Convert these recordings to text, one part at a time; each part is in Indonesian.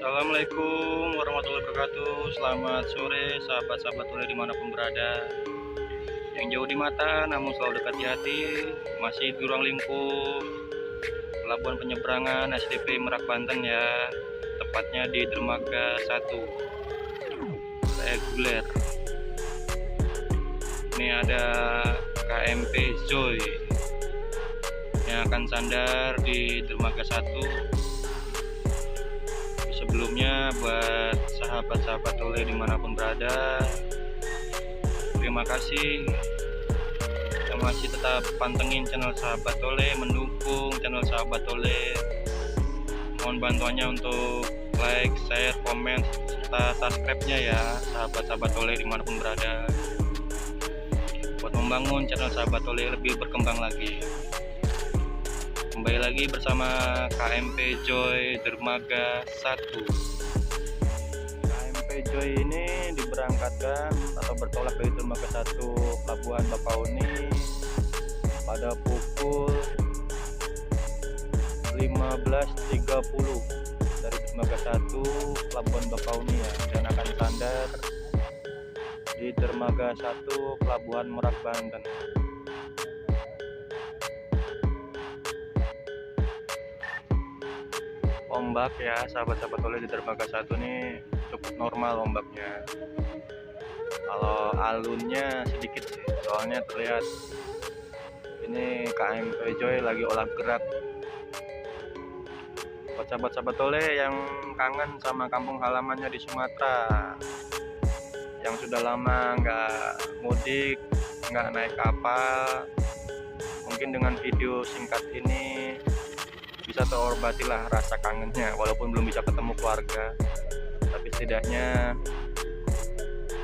Assalamualaikum warahmatullahi wabarakatuh. Selamat sore sahabat-sahabat tule dimanapun berada. Yang jauh di mata namun selalu dekat di hati. Masih di ruang lingkup Pelabuhan Penyeberangan SDP Merak Banten ya. Tepatnya di dermaga 1 reguler. Ini ada KMP Joy yang akan sandar di dermaga 1. Sebelumnya buat sahabat-sahabat tule dimanapun berada, terima kasih yang masih tetap pantengin channel sahabat tule, mendukung channel sahabat tule. Mohon bantuannya untuk like, share, komen, serta subscribe-nya ya sahabat-sahabat tule dimanapun berada, buat membangun channel sahabat tule lebih berkembang lagi. Kembali lagi bersama KMP Joy Dermaga 1. KMP Joy ini diberangkatkan atau bertolak dari Dermaga 1 Pelabuhan Bakauni pada pukul 15.30 dari Dermaga 1 Pelabuhan Bakauni ya, dan akan sandar di Dermaga 1 Pelabuhan Merak Banten. Ombak ya sahabat-sahabat tule di dermaga 1 ini cukup normal ombaknya. Kalau alunnya sedikit sih, soalnya terlihat ini KMP Joy lagi olah gerak. Buat sahabat-sahabat tule yang kangen sama kampung halamannya di Sumatera, yang sudah lama nggak mudik, nggak naik kapal, mungkin dengan video singkat ini bisa terobatilah rasa kangennya, walaupun belum bisa ketemu keluarga, tapi setidaknya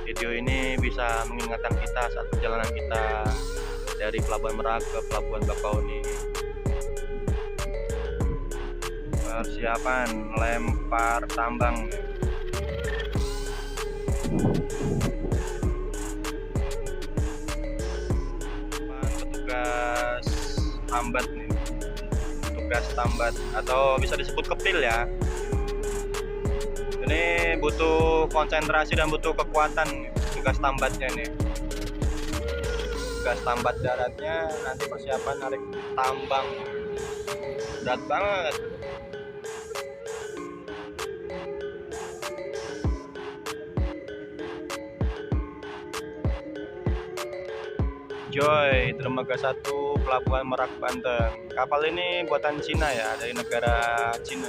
video ini bisa mengingatkan kita saat perjalanan kita dari Pelabuhan Merak ke Pelabuhan Bakauni. Persiapan lempar tambang. Petugas hambat nih, gas tambat atau bisa disebut kepil ya. Ini butuh konsentrasi dan butuh kekuatan tugas tambatnya nih. Gas tambat daratnya nanti persiapan narik tambang. Berat banget. Joy Dermaga 1 Pelabuhan Merak Banten. Kapal ini buatan Cina ya, dari negara Cina.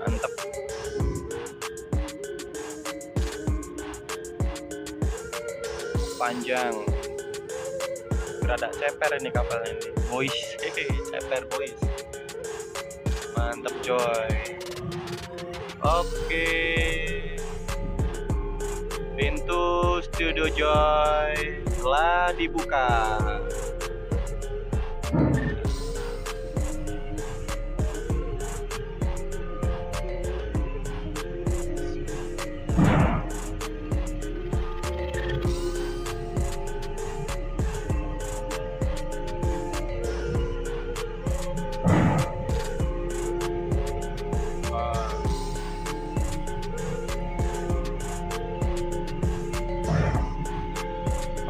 Mantap. Panjang. Berada ceper ini kapal ini. Boys, ceper boys. Mantap Joy. Oke. Pintu studio Joy telah dibuka.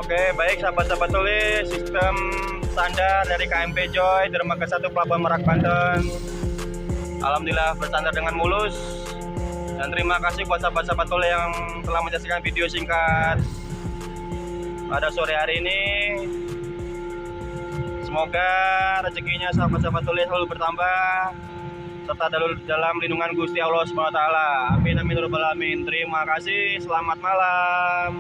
Oke, baik sahabat-sahabat tule, sistem sandar dari KMP Joy Dermaga 1 Pelabuhan Merak Banten alhamdulillah bersandar dengan mulus. Dan terima kasih buat sahabat-sahabat tule yang telah menyaksikan video singkat pada sore hari ini. Semoga rezekinya sahabat-sahabat tule selalu bertambah serta dalam lindungan Gusti Allah SWT. Amin amin ya rabbal alamin. Terima kasih, selamat malam.